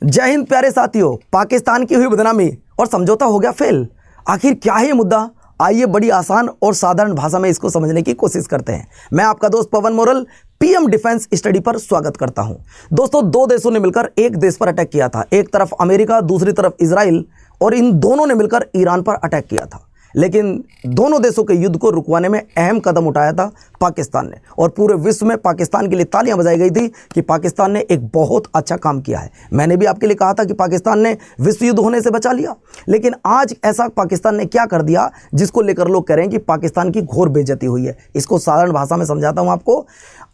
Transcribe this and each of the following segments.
जय हिंद प्यारे साथियों। पाकिस्तान की हुई बदनामी और समझौता हो गया फेल। आखिर क्या है ये मुद्दा? आइए बड़ी आसान और साधारण भाषा में इसको समझने की कोशिश करते हैं। मैं आपका दोस्त पवन मोरल पीएम डिफेंस स्टडी पर स्वागत करता हूं। दोस्तों, दो देशों ने मिलकर एक देश पर अटैक किया था। एक तरफ अमेरिका, दूसरी तरफ इजराइल, और इन दोनों ने मिलकर ईरान पर अटैक किया था। लेकिन दोनों देशों के युद्ध को रुकवाने में अहम कदम उठाया था पाकिस्तान ने, और पूरे विश्व में पाकिस्तान के लिए तालियां बजाई गई थी कि पाकिस्तान ने एक बहुत अच्छा काम किया है। मैंने भी आपके लिए कहा था कि पाकिस्तान ने विश्व युद्ध होने से बचा लिया। लेकिन आज ऐसा पाकिस्तान ने क्या कर दिया जिसको लेकर लोग कह रहे हैं कि पाकिस्तान की घोर बेइज्जती हुई है। इसको साधारण भाषा में समझाता हूं आपको।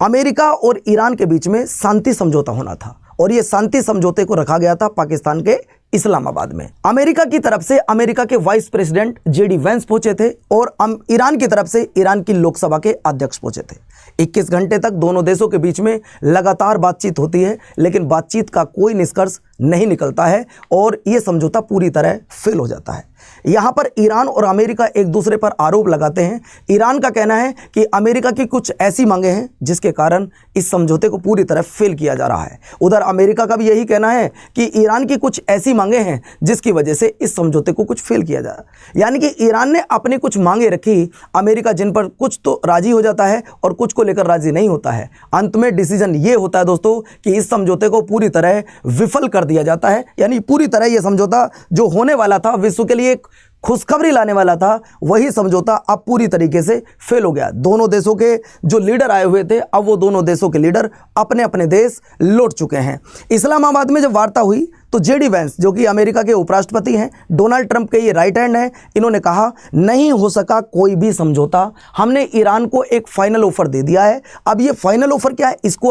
अमेरिका और ईरान के बीच में शांति समझौता होना था, और यह शांति समझौते को रखा गया था पाकिस्तान के इस्लामाबाद में। अमेरिका की तरफ से अमेरिका के वाइस प्रेसिडेंट जेडी वेंस पहुंचे थे, और ईरान की तरफ से ईरान की लोकसभा के अध्यक्ष पहुंचे थे। 21 घंटे तक दोनों देशों के बीच में लगातार बातचीत होती है, लेकिन बातचीत का कोई निष्कर्ष नहीं निकलता है, और यह समझौता पूरी तरह फेल हो जाता है। यहां पर ईरान और अमेरिका एक दूसरे पर आरोप लगाते हैं। ईरान का कहना है कि अमेरिका की कुछ ऐसी मांगे हैं जिसके कारण इस समझौते को पूरी तरह फेल किया जा रहा है। उधर अमेरिका का भी यही कहना है कि ईरान की कुछ ऐसी मांगे हैं जिसकी वजह से इस समझौते को कुछ फेल किया जा रहा है। यानी कि ईरान ने अपनी कुछ मांगे रखी, अमेरिका जिन पर कुछ तो राजी हो जाता है और कुछ को लेकर राजी नहीं होता है। अंत में डिसीजन ये होता है दोस्तों कि इस समझौते को पूरी तरह विफल कर दिया जाता है। यानी पूरी तरह यह समझौता जो होने वाला था, विश्व के लिए एक खुशखबरी लाने वाला था, वही समझौता अब पूरी तरीके से फेल हो गया। दोनों देशों के जो लीडर आए हुए थे, अब वो दोनों देशों के लीडर अपने अपने देश लौट चुके हैं। इस्लामाबाद में जब वार्ता हुई तो जेडी वेंस, जो कि अमेरिका के उपराष्ट्रपति हैं, डोनाल्ड ट्रंप के ये राइट हैंड हैं, इन्होंने कहा नहीं हो सका कोई भी समझौता। हमने ईरान को एक फाइनल ऑफर दे दिया है। अब ये फाइनल ऑफर क्या है, इसको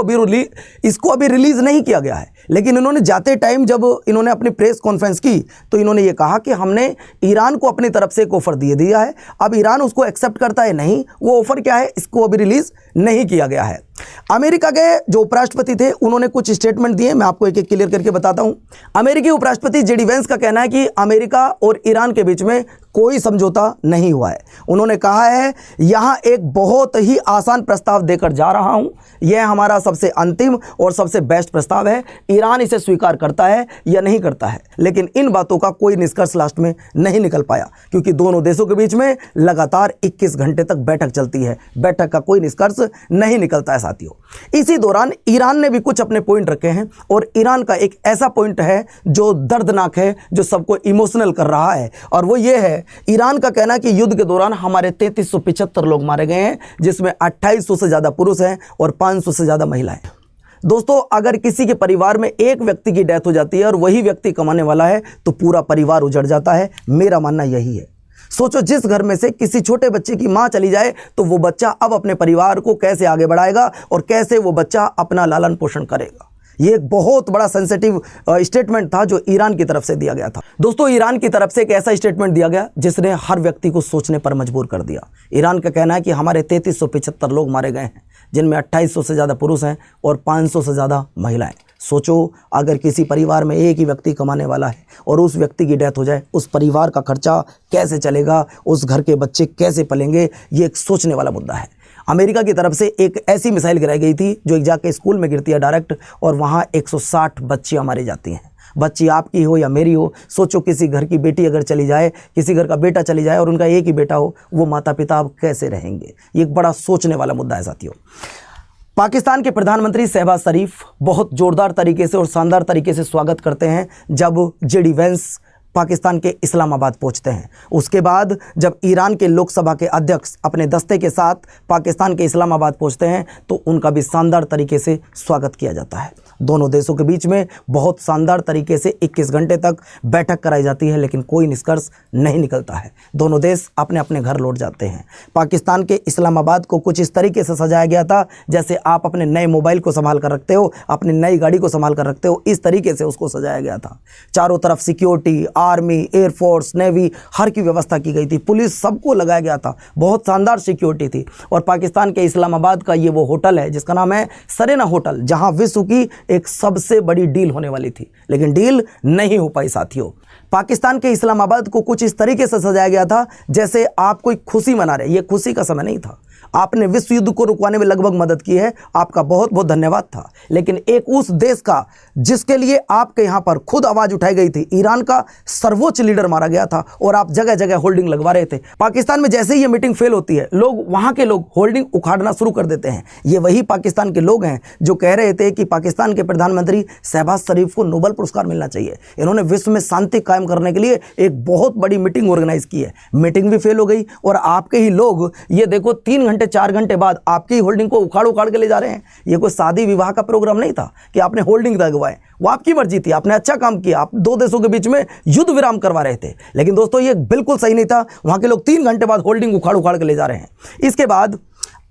अभी रिलीज नहीं किया गया है। लेकिन इन्होंने जाते टाइम जब इन्होंने अपनी प्रेस कॉन्फ्रेंस की तो इन्होंने ये कहा कि हमने ईरान को अपनी तरफ से एक ऑफर दे दिया है। अब ईरान उसको एक्सेप्ट करता है नहीं, वो ऑफर क्या है इसको अभी रिलीज नहीं किया गया है। अमेरिका के जो उपराष्ट्रपति थे उन्होंने कुछ स्टेटमेंट दिए, मैं आपको एक एक क्लियर करके बताता हूं। अमेरिकी उपराष्ट्रपति जेडी वेंस का कहना है कि अमेरिका और ईरान के बीच में कोई समझौता नहीं हुआ है। उन्होंने कहा है यहां एक बहुत ही आसान प्रस्ताव देकर जा रहा हूं, यह हमारा सबसे अंतिम और सबसे बेस्ट प्रस्ताव है। ईरान इसे स्वीकार करता है या नहीं करता है, लेकिन इन बातों का कोई निष्कर्ष लास्ट में नहीं निकल पाया, क्योंकि दोनों देशों के बीच में लगातार 21 घंटे तक बैठक चलती है। बैठक का कोई निष्कर्ष नहीं निकलता है साथियों। इसी दौरान ईरान ने भी कुछ अपने पॉइंट रखे हैं, और ईरान का एक ऐसा पॉइंट है जो दर्दनाक है, जो सबको इमोशनल कर रहा है, और वो ये है, ईरान का कहना है कि युद्ध के दौरान हमारे 3375 लोग मारे गए हैं, जिसमें 2800 से ज़्यादा पुरुष हैं और 500 से ज़्यादा महिलाएं। दोस्तों, अगर किसी के परिवार में एक व्यक्ति की डेथ हो जाती है और वही व्यक्ति कमाने वाला है तो पूरा परिवार उजड़ जाता है। मेरा मानना यही है। सोचो, जिस घर में से किसी छोटे बच्चे की मां चली जाए तो वो बच्चा अब अपने परिवार को कैसे आगे बढ़ाएगा और कैसे वो बच्चा अपना लालन पोषण करेगा। ये एक बहुत बड़ा सेंसिटिव स्टेटमेंट था जो ईरान की तरफ से दिया गया था। दोस्तों, ईरान की तरफ से एक ऐसा स्टेटमेंट दिया गया जिसने हर व्यक्ति को सोचने पर मजबूर कर दिया। ईरान का कहना है कि हमारे 3375 लोग मारे गए हैं, जिनमें 2800 से ज़्यादा पुरुष हैं और 500 से ज़्यादा महिलाएं। सोचो, अगर किसी परिवार में एक ही व्यक्ति कमाने वाला है और उस व्यक्ति की डेथ हो जाए, उस परिवार का खर्चा कैसे चलेगा, उस घर के बच्चे कैसे पलेंगे, ये एक सोचने वाला मुद्दा है। अमेरिका की तरफ से एक ऐसी मिसाइल गिराई गई थी जो एक जाके स्कूल में गिरती है डायरेक्ट, और वहाँ 160 बच्चियाँ मारी जाती हैं। बच्ची आपकी हो या मेरी हो, सोचो किसी घर की बेटी अगर चली जाए, किसी घर का बेटा चली जाए और उनका एक ही बेटा हो, वो माता पिता अब कैसे रहेंगे। ये एक बड़ा सोचने वाला मुद्दा है साथियों। पाकिस्तान के प्रधानमंत्री शहबाज शरीफ बहुत जोरदार तरीके से और शानदार तरीके से स्वागत करते हैं जब जेडी वेंस पाकिस्तान के इस्लामाबाद पहुंचते हैं। उसके बाद जब ईरान के लोकसभा के अध्यक्ष अपने दस्ते के साथ पाकिस्तान के इस्लामाबाद पहुंचते हैं तो उनका भी शानदार तरीके से स्वागत किया जाता है। दोनों देशों के बीच में बहुत शानदार तरीके से 21 घंटे तक बैठक कराई जाती है, लेकिन कोई निष्कर्ष नहीं निकलता है। दोनों देश अपने अपने घर लौट जाते हैं। पाकिस्तान के इस्लामाबाद को कुछ इस तरीके से सजाया गया था जैसे आप अपने नए मोबाइल को संभाल कर रखते हो, अपनी नई गाड़ी को संभाल कर रखते हो, इस तरीके से उसको सजाया गया था। चारों तरफ सिक्योरिटी, आर्मी, एयरफोर्स, नेवी, हर की व्यवस्था की गई थी। पुलिस, सबको लगाया गया था। बहुत शानदार सिक्योरिटी थी। और पाकिस्तान के इस्लामाबाद का ये वो होटल है जिसका नाम है सरेना होटल, जहां विश्व की एक सबसे बड़ी डील होने वाली थी, लेकिन डील नहीं हो पाई साथियों। पाकिस्तान के इस्लामाबाद को कुछ इस तरीके से सजाया गया था जैसे आप कोई खुशी मना रहे। ये खुशी का समय नहीं था। आपने विश्व युद्ध को रुकवाने में लगभग मदद की है, आपका बहुत बहुत धन्यवाद था। लेकिन एक उस देश का जिसके लिए आपके यहाँ पर खुद आवाज़ उठाई गई थी, ईरान का सर्वोच्च लीडर मारा गया था और आप जगह जगह होल्डिंग लगवा रहे थे। पाकिस्तान में जैसे ही ये मीटिंग फेल होती है, लोग वहाँ के लोग होल्डिंग उखाड़ना शुरू कर देते हैं। ये वही पाकिस्तान के लोग हैं जो कह रहे थे कि पाकिस्तान के प्रधानमंत्री शहबाज शरीफ को नोबेल पुरस्कार मिलना चाहिए। इन्होंने विश्व में शांति कायम करने के लिए एक बहुत बड़ी मीटिंग ऑर्गेनाइज की है, मीटिंग भी फेल हो गई और आपके ही लोग ये देखो 3 घंटे 4 घंटे बाद आपकी होल्डिंग को उखाड़ उखाड़ के ले जा रहे हैं। ये कोई शादी विवाह का प्रोग्राम नहीं था कि आपने होल्डिंग लगवाए, वो आपकी मर्जी थी, आपने अच्छा काम किया, आप 2 देशों के बीच में युद्ध विराम करवा रहे थे। लेकिन दोस्तों ये बिल्कुल सही नहीं था, वहाँ के लोग 3 घंटे बाद होल्डिंग उखाड़ उखाड़ के ले जा रहे हैं। इसके बाद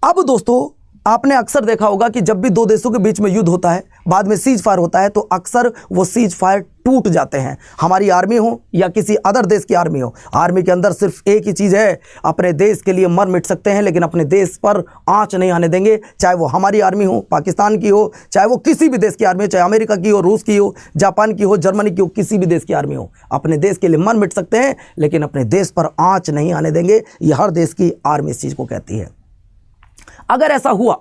अब दोस्तों आपने अक्सर देखा होगा कि जब भी 2 देशों के बीच में युद्ध होता है, बाद में सीज फायर होता है, तो अक्सर वो सीज फायर टूट जाते हैं। हमारी आर्मी हो या किसी अदर देश की आर्मी हो, आर्मी के अंदर सिर्फ एक ही चीज़ है, अपने देश के लिए मर मिट सकते हैं लेकिन अपने देश पर आंच नहीं आने देंगे। चाहे वो हमारी आर्मी हो, पाकिस्तान की हो, चाहे वो किसी भी देश की आर्मी हो, चाहे अमेरिका की हो, रूस की हो, जापान की हो, जर्मनी की हो, किसी भी देश की आर्मी हो, अपने देश के लिए मर मिट सकते हैं लेकिन अपने देश पर आंच नहीं आने देंगे। ये हर देश की आर्मी इस चीज़ को कहती है। अगर ऐसा हुआ,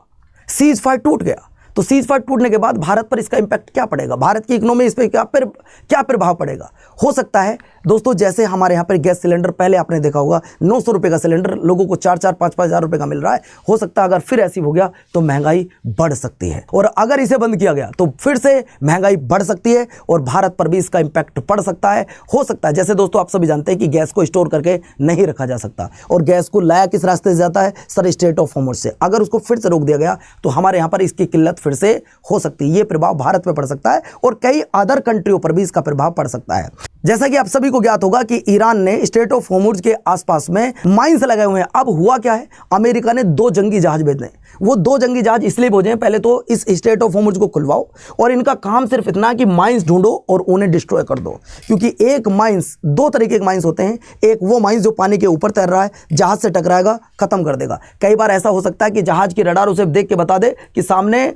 सीज फायर टूट गया, तो सीज फायर टूटने के बाद भारत पर इसका इंपैक्ट क्या पड़ेगा, भारत की इकोनॉमी इस पर क्या प्रभाव पड़ेगा। हो सकता है दोस्तों जैसे हमारे यहाँ पर गैस सिलेंडर पहले आपने देखा होगा 900 रुपये का सिलेंडर लोगों को 4-4, 5-5 हज़ार रुपये का मिल रहा है। हो सकता है अगर फिर ऐसी हो गया तो महंगाई बढ़ सकती है और अगर इसे बंद किया गया तो फिर से महंगाई बढ़ सकती है और भारत पर भी इसका इंपैक्ट पड़ सकता है। हो सकता है जैसे दोस्तों आप सभी जानते हैं कि गैस को स्टोर करके नहीं रखा जा सकता और गैस को लाया किस रास्ते से जाता है, सर स्ट्रेट ऑफ हॉर्मुज़ से। अगर उसको फिर से रोक दिया गया तो हमारे यहाँ पर इसकी किल्लत फिर से हो सकती है। ये प्रभाव भारत पर पड़ सकता है और कई अदर कंट्रियों पर भी इसका प्रभाव पड़ सकता है। जैसा कि आप सभी को ज्ञात होगा कि ईरान ने स्ट्रेट ऑफ हॉर्मुज़ के आसपास में माइंस लगाए हुए हैं। अब हुआ क्या है, अमेरिका ने 2 जंगी जहाज भेजे। वो 2 जंगी जहाज इसलिए भेजे हैं, पहले तो इस स्ट्रेट ऑफ हॉर्मुज़ को खुलवाओ और इनका काम सिर्फ इतना कि माइंस ढूंढो और उन्हें डिस्ट्रॉय कर दो। क्योंकि एक माइंस, 2 तरीके के माइंस होते हैं। एक वो माइंस जो पानी के ऊपर तैर रहा है, जहाज से टकराएगा, खत्म कर देगा। कई बार ऐसा हो सकता है कि जहाज की रडार उसे देख के बता दे कि सामने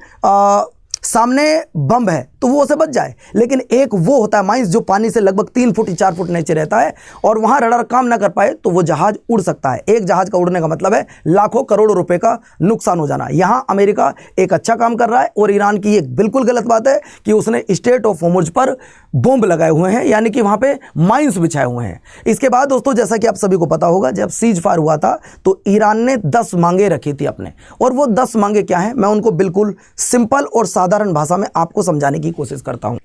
बम है तो वो उसे बच जाए। लेकिन एक वो होता है माइंस जो पानी से लगभग 3 फुट 4 फुट नीचे रहता है और वहां रडार काम ना कर पाए तो वो जहाज उड़ सकता है। एक जहाज का उड़ने का मतलब है लाखों करोड़ों रुपए का नुकसान हो जाना। यहां अमेरिका एक अच्छा काम कर रहा है और ईरान की एक बिल्कुल गलत बात है कि उसने स्ट्रेट ऑफ हॉर्मुज़ पर बॉम्ब लगाए हुए हैं, यानी कि वहां पे माइंस बिछाए हुए हैं। इसके बाद दोस्तों जैसा कि आप सभी को पता होगा, जब सीज फायर हुआ था तो ईरान ने 10 मांगे रखी थी अपने, और वो 10 मांगे क्या हैं मैं उनको बिल्कुल सिंपल और साधारण भाषा में आपको समझाने की कोशिश करता हूं।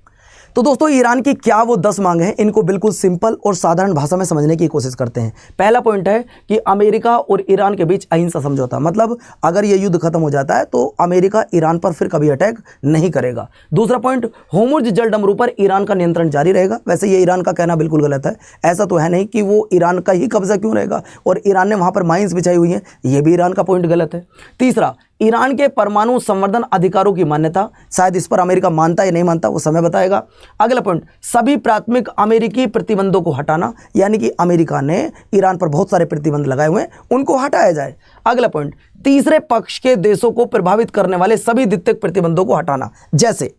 तो दोस्तों ईरान की क्या वो 10 मांगे हैं, इनको बिल्कुल सिंपल और साधारण भाषा में समझने की कोशिश करते हैं। पहला पॉइंट है कि अमेरिका और ईरान के बीच अहिंसा समझौता, मतलब अगर ये युद्ध खत्म हो जाता है तो अमेरिका ईरान पर फिर कभी अटैक नहीं करेगा। दूसरा पॉइंट, हॉर्मुज़ जलडमरू पर ईरान का नियंत्रण जारी रहेगा। वैसे ये ईरान का कहना बिल्कुल गलत है, ऐसा तो है नहीं कि वो ईरान का ही कब्जा क्यों रहेगा और ईरान ने वहाँ पर माइंस बिछाई हुई हैं, ये भी ईरान का पॉइंट गलत है। तीसरा, ईरान के परमाणु संवर्धन अधिकारों की मान्यता, शायद इस पर अमेरिका मानता या नहीं मानता वो समय बताएगा। अगला पॉइंट, सभी प्राथमिक अमेरिकी प्रतिबंधों को हटाना, यानी कि अमेरिका ने ईरान पर बहुत सारे प्रतिबंध लगाए हुए हैं, उनको हटाया जाए। अगला पॉइंट, तीसरे पक्ष के देशों को प्रभावित करने वाले सभी द्वितीयक प्रतिबंधों को हटाना। जैसे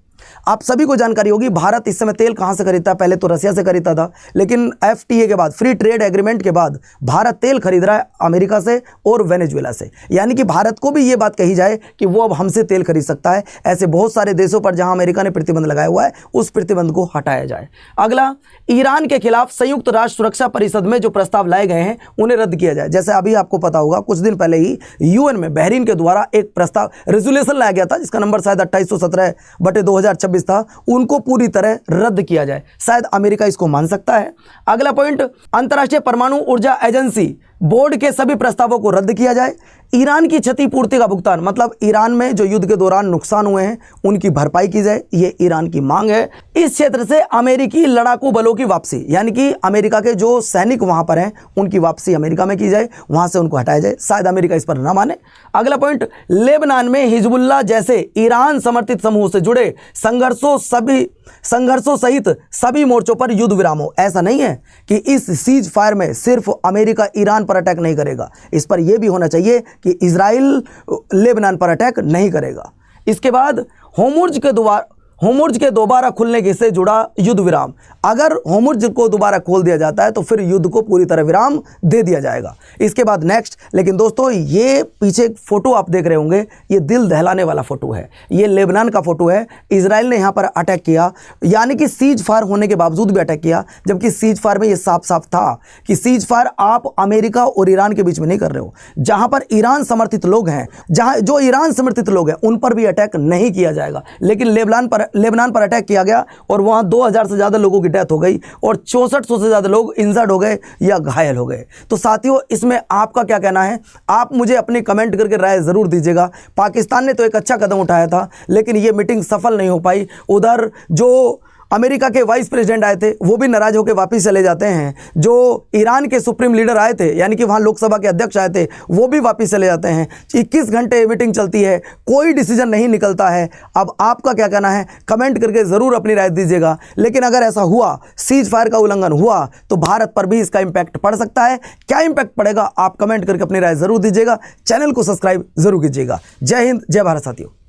आप सभी को जानकारी होगी भारत इस समय तेल कहां से खरीदता है, पहले तो रसिया से खरीदता था, लेकिन FTA के बाद, फ्री ट्रेड एग्रीमेंट के बाद भारत तेल खरीद रहा है अमेरिका से और वेनेजुएला से। यानी कि भारत को भी ये बात कही जाए कि वो अब हमसे तेल खरीद सकता है। ऐसे बहुत सारे देशों पर जहां अमेरिका ने प्रतिबंध लगाया हुआ है उस प्रतिबंध को हटाया जाए। अगला, ईरान के खिलाफ संयुक्त राष्ट्र सुरक्षा परिषद में जो प्रस्ताव लाए गए हैं उन्हें रद्द किया जाए। जैसे अभी आपको पता होगा कुछ दिन पहले ही UN में बहरीन के द्वारा एक प्रस्ताव, रेजोल्यूशन लाया गया था जिसका नंबर शायद 2817/2026 था, उनको पूरी तरह रद्द किया जाए। शायद अमेरिका इसको मान सकता है। अगला पॉइंट, अंतर्राष्ट्रीय परमाणु ऊर्जा एजेंसी बोर्ड के सभी प्रस्तावों को रद्द किया जाए। ईरान की क्षतिपूर्ति का भुगतान, मतलब ईरान में जो युद्ध के दौरान नुकसान हुए हैं उनकी भरपाई की जाए, ये ईरान की मांग है। इस क्षेत्र से अमेरिकी लड़ाकू बलों की वापसी, यानी कि अमेरिका के जो सैनिक वहां पर हैं उनकी वापसी अमेरिका में की जाए, वहां से उनको हटाया जाए। शायद अमेरिका इस पर ना माने। अगला पॉइंट, लेबनान में हिजबुल्लाह जैसे ईरान समर्थित समूह से जुड़े संघर्षों सहित सभी मोर्चों पर युद्ध विराम हो। ऐसा नहीं है कि इस सीज फायर में सिर्फ अमेरिका ईरान पर अटैक नहीं करेगा, इस पर यह भी होना चाहिए कि इजराइल लेबनान पर अटैक नहीं करेगा। इसके बाद होर्मुज़ के दोबारा खुलने से जुड़ा युद्ध विराम। अगर होर्मुज़ को दोबारा खोल दिया जाता है तो फिर युद्ध को पूरी तरह विराम दे दिया जाएगा। इसके बाद नेक्स्ट, लेकिन दोस्तों ये पीछे फोटो आप देख रहे होंगे, ये दिल दहलाने वाला फोटो है। ये लेबनान का फोटो है। इजराइल ने यहाँ पर अटैक किया, यानी कि सीज फायर होने के बावजूद भी अटैक किया, जबकि सीज फायर में ये साफ साफ था कि सीज फायर आप अमेरिका और ईरान के बीच में नहीं कर रहे हो। जहां पर ईरान समर्थित लोग हैं, जहां जो ईरान समर्थित लोग हैं, उन पर भी अटैक नहीं किया जाएगा। लेकिन लेबनान पर अटैक किया गया और वहां 2000 से ज़्यादा लोगों की डेथ हो गई और 6400 से ज़्यादा लोग इंजर्ड हो गए या घायल हो गए। तो साथियों, इसमें आपका क्या कहना है? आप मुझे अपनी कमेंट करके राय ज़रूर दीजिएगा। पाकिस्तान ने तो एक अच्छा कदम उठाया था, लेकिन ये मीटिंग सफल नहीं हो पाई। उधर जो अमेरिका के वाइस प्रेसिडेंट आए थे वो भी नाराज होकर वापस चले जाते हैं। जो ईरान के सुप्रीम लीडर आए थे, यानी कि वहाँ लोकसभा के अध्यक्ष आए थे, वो भी वापस चले जाते हैं। 21 घंटे मीटिंग चलती है, कोई डिसीजन नहीं निकलता है। अब आपका क्या कहना है? कमेंट करके ज़रूर अपनी राय दीजिएगा। लेकिन अगर ऐसा हुआ, सीज फायर का उल्लंघन हुआ, तो भारत पर भी इसका इम्पैक्ट पड़ सकता है। क्या इम्पैक्ट पड़ेगा? आप कमेंट करके अपनी राय ज़रूर दीजिएगा। चैनल को सब्सक्राइब ज़रूर कीजिएगा। जय हिंद, जय भारत साथियों।